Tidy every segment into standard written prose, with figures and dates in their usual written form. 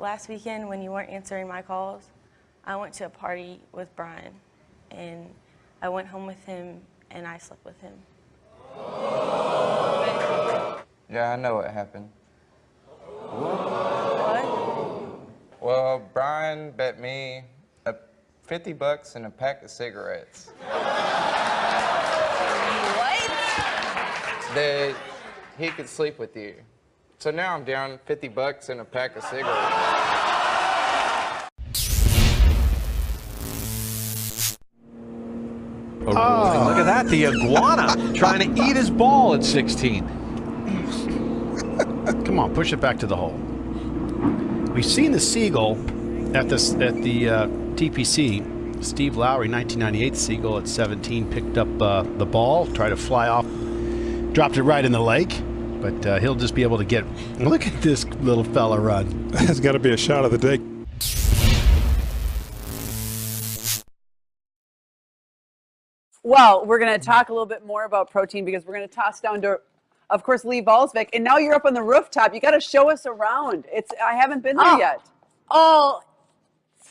last weekend when you weren't answering my calls, I went to a party with Brian, and I went home with him, and I slept with him. Yeah, I know what happened. What? Well, Brian bet me $50 and a pack of cigarettes. What? That he could sleep with you. So now I'm down $50 and a pack of cigarettes. Oh, look at that, the iguana trying to eat his ball at 16. Come on, push it back to the hole. We've seen the seagull at the TPC. Steve Lowry, 1998 seagull at 17, picked up the ball, tried to fly off, dropped it right in the lake. But he'll just be able to get. Look at this little fella run. That's got to be a shot of the day. Well, we're going to talk a little bit more about protein because we're going to toss down to, of course, Lee Valsvik. And now you're up on the rooftop. You got to show us around. I haven't been there yet. Oh,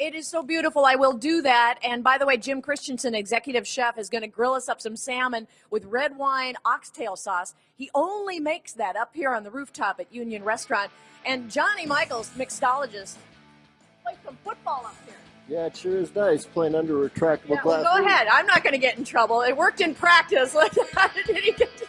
it is so beautiful. I will do that. And by the way, Jim Christensen, executive chef, is going to grill us up some salmon with red wine oxtail sauce. He only makes that up here on the rooftop at Union Restaurant. And Johnny Michaels, mixologist, plays some football up here. Yeah, it sure is nice playing under retractable glass. Well, go ahead. I'm not going to get in trouble. It worked in practice. How did he get to...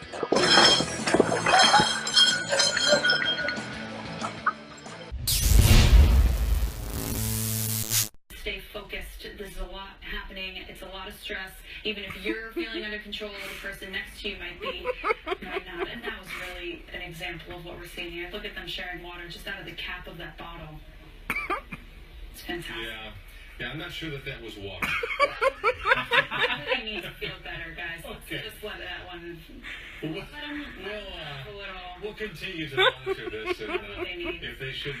Stay focused. There's a lot happening. It's a lot of stress. Even if you're feeling under control, the person next to you might be not. And that was really an example of what we're seeing here. Look at them sharing water just out of the cap of that bottle. It's fantastic. Yeah, I'm not sure that was water. I need to feel better, guys. Okay. Just let that one. We'll continue to monitor this, and if they should,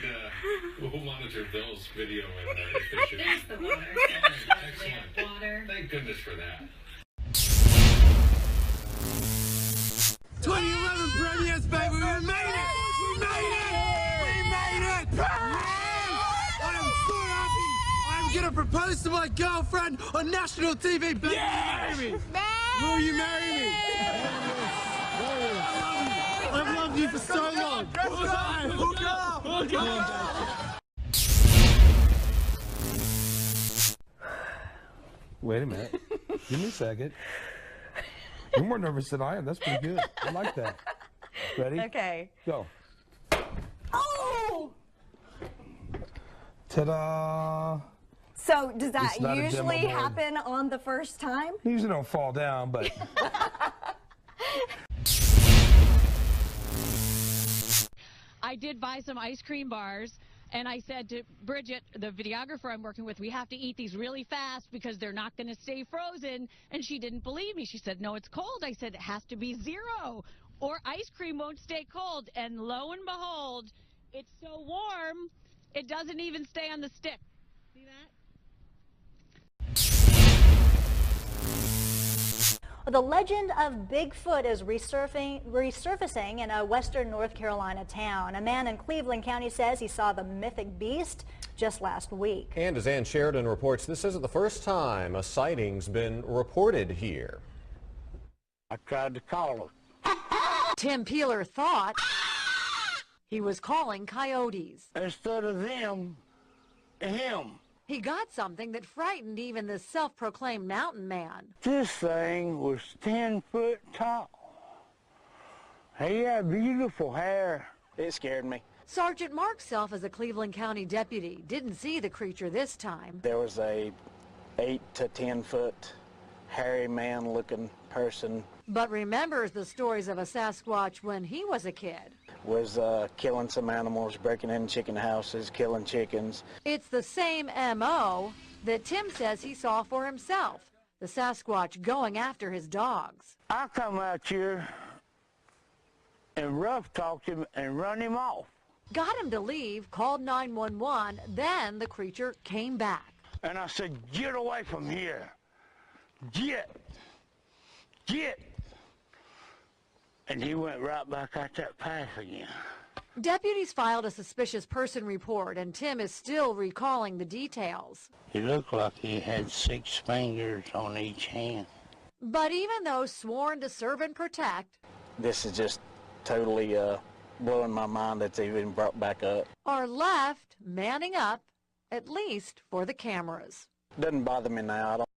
we'll monitor Bill's video, and if they should. There's the water. Excellent. Water. Thank goodness for that. 2011 premieres, baby. We made it. We made it. We made it. I am so happy. I'm gonna propose to my girlfriend on national TV. Baby, yes! Will you marry me? Will you marry me? I've loved you for so long. Hook up. Wait a minute. Give me a second. You're more nervous than I am. That's pretty good. I like that. Ready? Okay. Go. Oh! Ta-da! So does that usually happen on the first time? Usually don't fall down, but... I did buy some ice cream bars, and I said to Bridget, the videographer I'm working with, we have to eat these really fast because they're not going to stay frozen. And she didn't believe me. She said, no, it's cold. I said, it has to be 0 or ice cream won't stay cold. And lo and behold, it's so warm, it doesn't even stay on the stick. See that? The legend of Bigfoot is resurfacing in a western North Carolina town. A man in Cleveland County says he saw the mythic beast just last week. And as Ann Sheridan reports, this isn't the first time a sighting's been reported here. I tried to call him. Tim Peeler thought he was calling coyotes. Instead of them, him. He got something that frightened even the self-proclaimed mountain man. This thing was 10 foot tall. He had beautiful hair. It scared me. Sergeant Mark Self, as a Cleveland County deputy, didn't see the creature this time. There was a 8 to 10 foot hairy man looking person. But remembers the stories of a Sasquatch when he was a kid. Was killing some animals, breaking in chicken houses, killing chickens. It's the same M.O. that Tim says he saw for himself. The Sasquatch going after his dogs. I come out here and rough talked him and run him off. Got him to leave, called 911, then the creature came back. And I said, get away from here. Get. And he went right back out that path again. Deputies filed a suspicious person report, and Tim is still recalling the details. He looked like he had 6 fingers on each hand. But even though sworn to serve and protect, This is just totally blowing my mind that's even brought back up. are left manning up, at least for the cameras. Doesn't bother me now. I don't.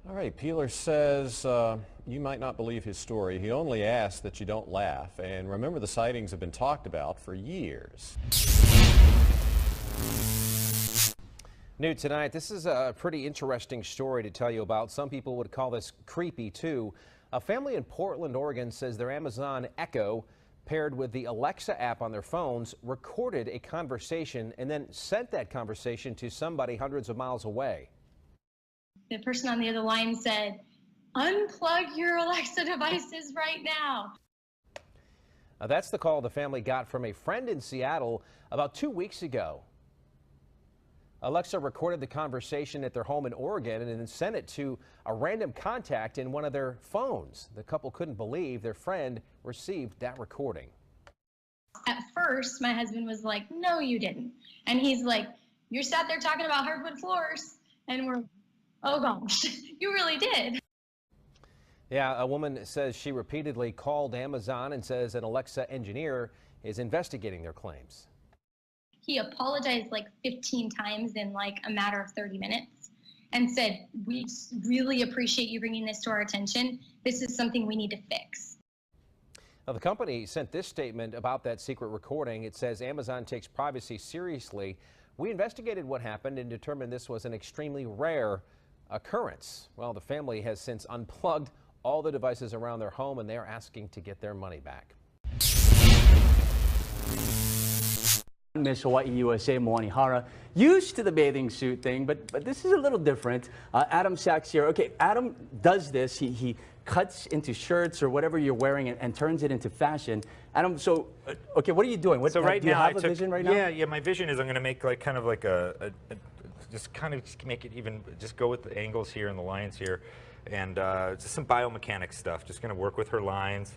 All right, Peeler says you might not believe his story. He only asks that you don't laugh. And remember, the sightings have been talked about for years. New tonight, this is a pretty interesting story to tell you about. Some people would call this creepy too. A family in Portland, Oregon says their Amazon Echo, paired with the Alexa app on their phones, recorded a conversation and then sent that conversation to somebody hundreds of miles away. The person on the other line said, "Unplug your Alexa devices right now." That's the call the family got from a friend in Seattle about 2 weeks ago. Alexa recorded the conversation at their home in Oregon and then sent it to a random contact in one of their phones. The couple couldn't believe their friend received that recording. At first, my husband was like, "No, you didn't." And he's like, "You're sat there talking about hardwood floors." And we're, "Oh gosh, you really did." Yeah, a woman says she repeatedly called Amazon and says an Alexa engineer is investigating their claims. He apologized like 15 times in like a matter of 30 minutes and said, "We really appreciate you bringing this to our attention. This is something we need to fix." Now, the company sent this statement about that secret recording. It says Amazon takes privacy seriously. We investigated what happened and determined this was an extremely rare occurrence. Well, the family has since unplugged all the devices around their home and they're asking to get their money back. Miss Hawaii USA Moani Hara, used to the bathing suit thing, but this is a little different. Adam Sachs here. Okay, Adam does this. He cuts into shirts or whatever you're wearing and turns it into fashion. Adam, so okay, what are you doing? What, so right do you now, have a vision right now? Yeah. My vision is I'm going to make like kind of like just kind of make it even, just go with the angles here and the lines here, and just some biomechanics stuff. Just going to work with her lines,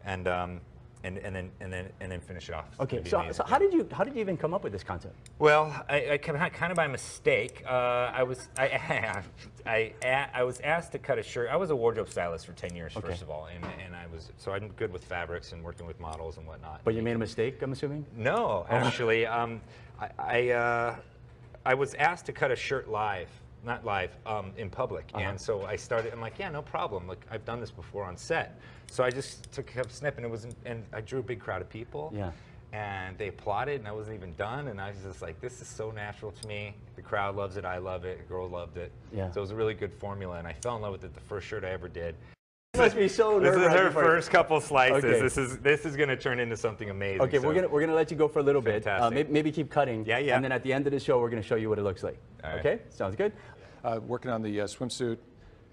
and then finish it off. Okay, so how did you even come up with this concept? Well, I kind of by mistake. I was asked to cut a shirt. I was a wardrobe stylist for 10 years, first of all, and I'm good with fabrics and working with models and whatnot. But you made a mistake, I'm assuming? No, actually, I was asked to cut a shirt live. Not live, in public. And so I started, I'm like, yeah, no problem. Like, I've done this before on set. So I just kept snipping. And I drew a big crowd of people. Yeah. And they applauded, and I wasn't even done. And I was just like, this is so natural to me. The crowd loves it. I love it. The girl loved it. Yeah. So it was a really good formula. And I fell in love with it the first shirt I ever did. It must be so This is her nerve-wracking. first couple slices. Okay. This is going to turn into something amazing. Okay, so. we're gonna let you go for a little Fantastic. bit. Maybe keep cutting. Yeah. And then at the end of the show, we're gonna show you what it looks like. All right. Okay, sounds good. Working on the swimsuit,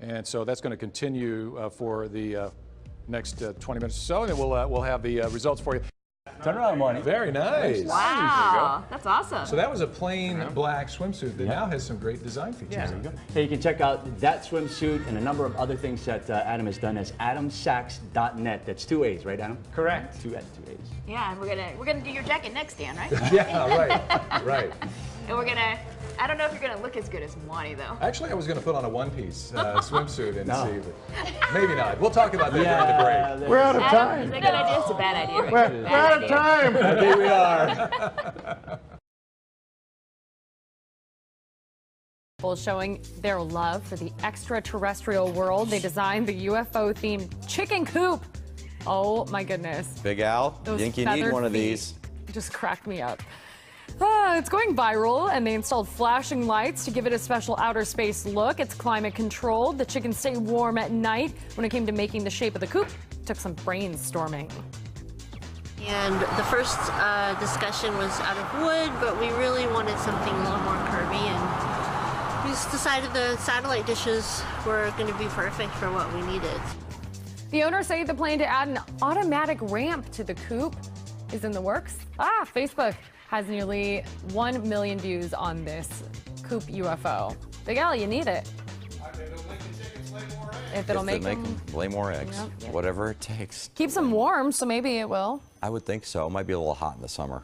and so that's going to continue for the next 20 minutes or so, and then we'll have the results for you. Turn around, Monty. Very nice. Wow, that's awesome. So that was a plain black swimsuit that now has some great design features. Yeah, there you go. Hey, you can check out that swimsuit and a number of other things that Adam has done as adamsachs.net. That's 2 A's, right, Adam? Correct. Two A's. Yeah, and we're gonna do your jacket next, Dan, right? Yeah, right. And we're gonna. I don't know if you're gonna look as good as Mwani though. Actually, I was going to put on a one-piece swimsuit and see, but maybe not. We'll talk about that during the break. We're out of time. Is that a good idea? It's a bad idea. Right? We're out of time. I think we are. People showing their love for the extraterrestrial world. They designed the UFO-themed chicken coop. Oh my goodness. Big Al, Those think you need feathered one of feet these. just cracked me up. It's going viral, and they installed flashing lights to give it a special outer space look. It's climate controlled. The chickens stay warm at night. When it came to making the shape of the coop, it took some brainstorming. And the first discussion was out of wood, but we really wanted something a little more curvy, and we just decided the satellite dishes were going to be perfect for what we needed. The owners say the plan to add an automatic ramp to the coop is in the works. Facebook has nearly 1 million views on this coop UFO. Big Al, you need it. If it'll they make them lay more eggs, Yep, yep. whatever it takes. keeps them warm, so maybe it will. I would think so. It might be a little hot in the summer.